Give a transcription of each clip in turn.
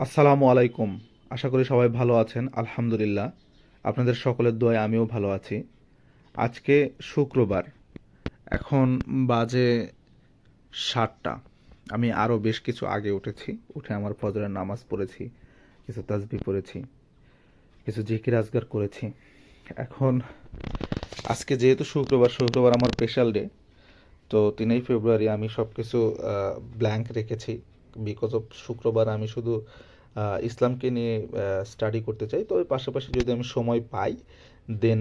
আসসালামু আলাইকুম। আশা করি সবাই ভালো আছেন। আলহামদুলিল্লাহ। আপনাদের সকলের দোয়ায় আমিও ভালো আছি। আজকে শুক্রবার। এখন বাজে ৭টা। আমি আরও বেশ কিছু আগে উঠেছি। উঠে আমার ফজরের নামাজ পড়েছি, কিছু তাসবিহ পড়েছি, কিছু জিকির আজগার করেছি। এখন আজকে যেহেতু শুক্রবার আমার স্পেশাল ডে। তো ৩ই ফেব্রুয়ারি আমি সব কিছু ব্ল্যাঙ্ক রেখেছি। বিকজ অফ শুক্রবার আমি শুধু ইসলামকে নিয়ে স্টাডি করতে চাই। তবে পাশাপাশি যদি আমি সময় পাই, দেন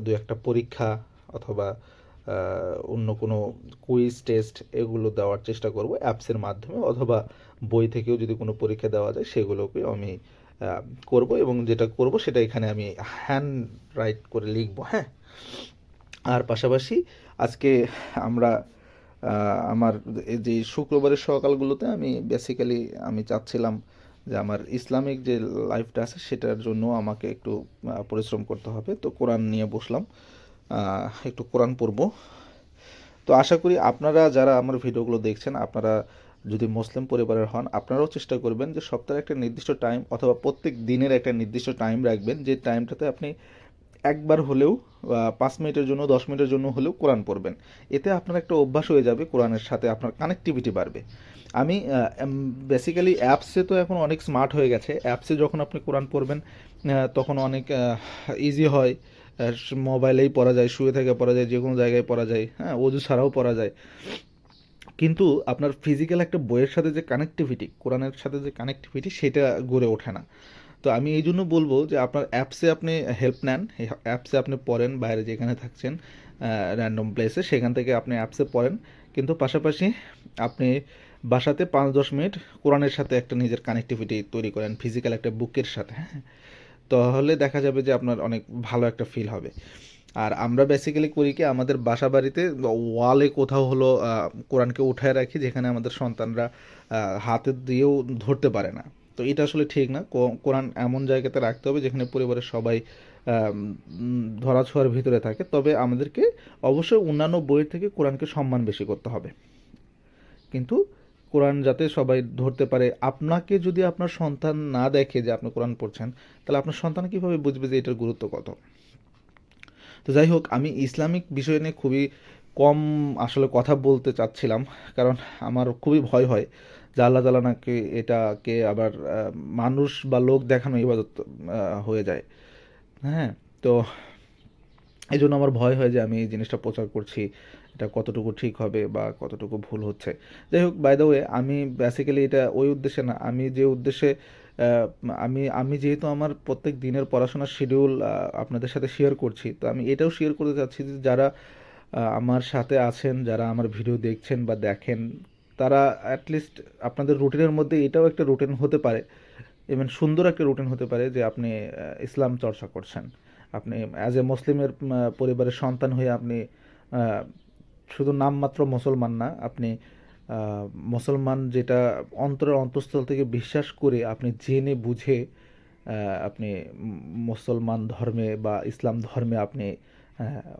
দু একটা পরীক্ষা অথবা অন্য কোনো কুইজ টেস্ট এগুলো দেওয়ার চেষ্টা করব অ্যাপসের মাধ্যমে, অথবা বই থেকেও যদি কোনো পরীক্ষা দেওয়া যায় সেগুলোকে আমি করব, এবং যেটা করব সেটা এখানে আমি হ্যান্ড রাইট করে লিখব, হ্যাঁ। আর পাশাপাশি আজকে আমরা আমার এই যে শুক্রবারের সকালগুলোতে আমি বেসিক্যালি আমি চাচ্ছিলাম যে আমার ইসলামিক যে লাইফটা আছে সেটার জন্য আমাকে একটু পরিশ্রম করতে হবে। তো কোরআন নিয়ে বসলাম, একটু কোরআন পড়ব। তো আশা করি আপনারা যারা আমার ভিডিওগুলো দেখছেন, আপনারা যদি মুসলিম পরিবারের হন, আপনারাও চেষ্টা করবেন যে সপ্তাহে একটা নির্দিষ্ট টাইম অথবা প্রত্যেক দিনের একটা নির্দিষ্ট টাইম রাখবেন, যে টাইমটাতে আপনি একবার হলেও ৫ মিনিটের জন্য ১০ মিনিটের জন্য হলেও কোরআন পড়বেন। এতে আপনার একটা অভ্যাস হয়ে যাবে, কোরআনের সাথে আপনার কানেক্টিভিটি বাড়বে। আমি বেসিক্যালি অ্যাপসে তো এখন অনেক স্মার্ট হয়ে গেছে। অ্যাপসে যখন আপনি কোরআন পড়বেন তখন অনেক ইজি হয়। মোবাইলেই পড়া যায়, শুয়ে থেকে পড়া যায়, যে কোনো জায়গায় পড়া যায়, হ্যাঁ, অজু ছাড়াও পড়া যায়। কিন্তু আপনার ফিজিক্যাল একটা বইয়ের সাথে যে কানেক্টিভিটি, কোরআনের সাথে যে কানেক্টিভিটি, সেটা গড়ে ওঠে না। তো আমি এই জন্য বলবো যে আপনার অ্যাপসে আপনি হেল্প নেন, অ্যাপসে আপনি পড়েন, বাইরে যেখানে থাকছেন র্যান্ডম প্লেসে, সেখান থেকে আপনি অ্যাপসে পড়েন। কিন্তু পাশাপাশি আপনি বাসাতে ৫-১০ মিনিট কোরআনের সাথে একটা নিজের কানেক্টিভিটি তৈরি করেন, ফিজিক্যাল একটা বুকের সাথে, হ্যাঁ। তাহলে দেখা যাবে যে আপনার অনেক ভালো একটা ফিল হবে। আর আমরা বেসিক্যালি করি কি, আমাদের বাসা বাড়িতে ওয়ালে কোথাও হলো কোরআনকে উঠায় রাখি, যেখানে আমাদের সন্তানরা হাতে দিয়েও ধরতে পারে না। তো এটা আসলে ঠিক না। কোরআন এমন জায়গাতে রাখতে হবে যেখানে পরিবারের সবাই ধরাছোঁয়ার ভিতরে থাকে। তবে আমাদেরকে অবশ্যই অন্যান্য বইয়ের থেকে কোরআনকে সম্মান বেশি করতে হবে। কিন্তু কোরআন যাতে সবাই ধরতে পারে, আপনাকে যদি আপনার সন্তান না দেখে যে আপনি কোরআন পড়ছেন, তাহলে আপনার সন্তান কীভাবে বুঝবে যে এটার গুরুত্ব কত? তো যাই হোক, আমি ইসলামিক বিষয় নিয়ে খুবই কম আসলে কথা বলতে চাচ্ছিলাম, কারণ আমার খুবই ভয় হয় যে আল্লাহ তাআলা নাকি এটাকে আবার মানুষ বা লোক দেখানো ইবাদত হয়ে যায়, হ্যাঁ। তো এই জন্য আমার ভয় হয় যে আমি এই জিনিসটা প্রচার করছি, এটা কতটুকু ঠিক হবে বা কতটুকু ভুল হচ্ছে। যাই হোক, বাই দ্য ওয়ে, আমি বেসিক্যালি এটা ওই উদ্দেশ্যে না, আমি যে উদ্দেশ্যে আহ, আমি যেহেতু আমার প্রত্যেক দিনের পড়াশোনার শিডিউল আপনাদের সাথে শেয়ার করছি, তো আমি এটাও শেয়ার করতে চাচ্ছি যে যারা আমার সাথে আছেন, যারা আমার ভিডিও দেখছেন বা দেখেন, তারা অ্যাটলিস্ট আপনাদের রুটিনের মধ্যে এটাও একটা রুটিন হতে পারে, ইভেন সুন্দর একটা রুটিন হতে পারে, যে আপনি ইসলাম চর্চা করছেন। আপনি অ্যাজ এ মুসলিমের পরিবারের সন্তান হয়ে আপনি আহ, শুধু নামমাত্র মুসলমান না, আপনি আহ, মুসলমান যেটা অন্তরের অন্তঃস্থল থেকে বিশ্বাস করে আপনি জেনে বুঝে আপনি মুসলমান ধর্মে বা ইসলাম ধর্মে আপনি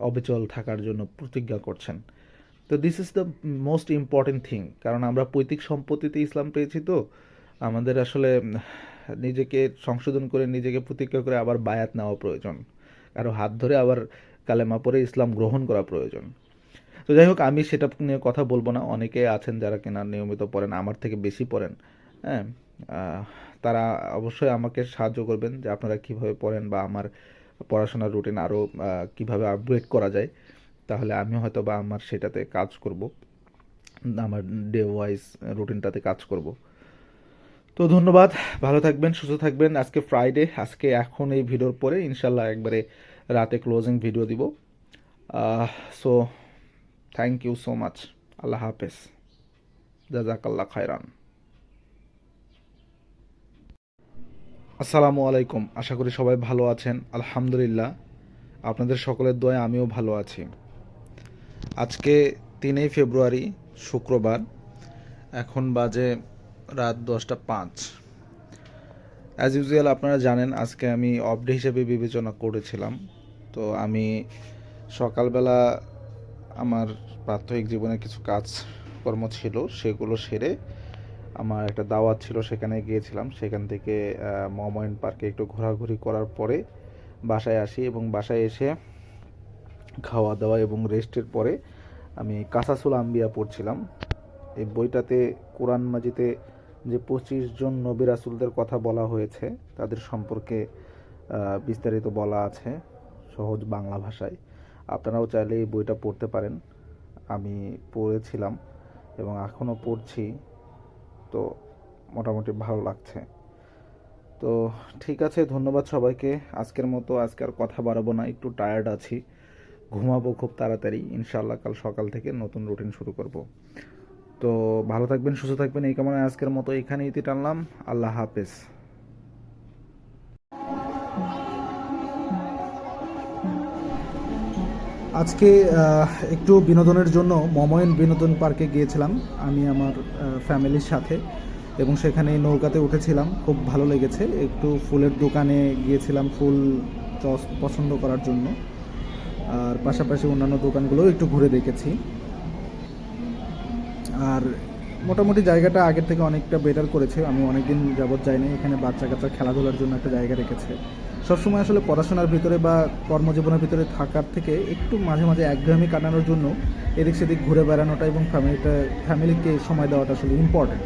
অবিচল থাকার জন্য প্রতিজ্ঞা করছেন। তো this is the most important thing, কারণ আমরা পৈতৃক সম্পত্তিতে ইসলাম পেয়েছি। তো আমাদের আসলে নিজেকে সংশোধন করে, নিজেকে প্রতিজ্ঞা করে আবার বায়াত নেওয়া প্রয়োজন, কারো হাত ধরে আবার কালেমা পড়ে ইসলাম গ্রহণ করা প্রয়োজন। তো যাই হোক, আমি সেটা নিয়ে কথা বলবো না। অনেকে আছেন যারা কিনা নিয়মিত পড়েন, আমার থেকে বেশি পড়েন, হ্যাঁ। আহ, তারা অবশ্যই আমাকে সাহায্য করবেন যে আপনারা কিভাবে পড়েন বা আমার পড়াশোনার রুটিন আরও কিভাবে আপগ্রেড করা যায়। তাহলে আমি হয়তো বা আমার সেটাতে কাজ করব, আমার ডে ওয়াইজ রুটিনটাতে কাজ করব। তো ধন্যবাদ, ভালো থাকবেন, সুস্থ থাকবেন। আজকে ফ্রাইডে, আজকে এখন এই ভিডিওর পরে ইনশাল্লাহ একবারে রাতে ক্লোজিং ভিডিও দিব। So thank you so much. আল্লাহ হাফেজ। জাজাকাল্লাহ খায়রান। আসসালামু আলাইকুম। আশা করি সবাই ভালো আছেন। আলহামদুলিল্লাহ। আপনাদের সকলের দোয়ায় আমিও ভালো আছি। আজকে 3ই ফেব্রুয়ারি, শুক্রবার। এখন বাজে রাত 10টা 5। অ্যাজ ইউজুয়াল আপনারা জানেন আজকে আমি অফ ডে হিসেবে বিবেচনা করেছিলাম। তো আমি সকালবেলা আমার প্রাত্যহিক জীবনে কিছু কাজকর্ম ছিল, সেগুলো সেরে আমার একটা দাওয়াত ছিল, সেখানে গিয়েছিলাম। সেখান থেকে মহামহিন পার্কে একটু ঘোরাঘুরি করার পরে বাসায় আসি, এবং বাসায় এসে খাওয়া দাওয়া এবং রেস্টের পরে আমি কাসাসুল আম্বিয়া পড়ছিলাম। এই বইটাতে কোরআন মাজিদে যে 25 জন নবী রাসূলদের কথা বলা হয়েছে, তাদের সম্পর্কে বিস্তারিত বলা আছে সহজ বাংলা ভাষায়। আপনারাও চাইলে এই বইটা পড়তে পারেন। আমি পড়েছিলাম এবং এখনও পড়ছি, তো মোটামুটি ভালো লাগছে। তো ঠিক আছে, ধন্যবাদ সবাইকে। আজকের মতো আজকে আর কথা বাড়াবো না, একটু টায়ার্ড আছি, ঘুমাবো খুব তাড়াতাড়ি। ইনশাআল্লাহ কাল সকাল থেকে নতুন রুটিন শুরু করব। তো ভালো থাকবেন, সুস্থ থাকবেন, এই কামনায় আজকের মতো এখানেই ইতি টানলাম। আল্লাহ হাফেজ। আজকে একটু বিনোদনের জন্য মময়ন বিনোদন পার্কে গিয়েছিলাম আমি আমার ফ্যামিলির সাথে, এবং সেখানে নৌকাতে উঠেছিলাম, খুব ভালো লেগেছে। একটু ফুলের দোকানে গিয়েছিলাম ফুল পছন্দ করার জন্য, আর পাশাপাশি অন্যান্য দোকানগুলোও একটু ঘুরে দেখেছি। আর মোটামুটি জায়গাটা আগের থেকে অনেকটা বেটার করেছে। আমি অনেকদিন যাবৎ যাইনি, এখানে বাচ্চা কাচ্চা খেলাধুলার জন্য একটা জায়গা রেখেছে। সবসময় আসলে পড়াশোনার ভিতরে বা কর্মজীবনের ভিতরে থাকার থেকে একটু মাঝে মাঝে একঘেয়েমি কাটানোর জন্য এদিক সেদিক ঘুরে বেড়ানোটা এবং ফ্যামিলিকে সময় দেওয়াটা আসলে ইম্পর্টেন্ট,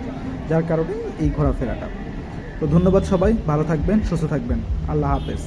যার কারণে এই ঘোরাফেরাটা। তো ধন্যবাদ সবাই, ভালো থাকবেন, সুস্থ থাকবেন, আল্লাহ হাফেজ।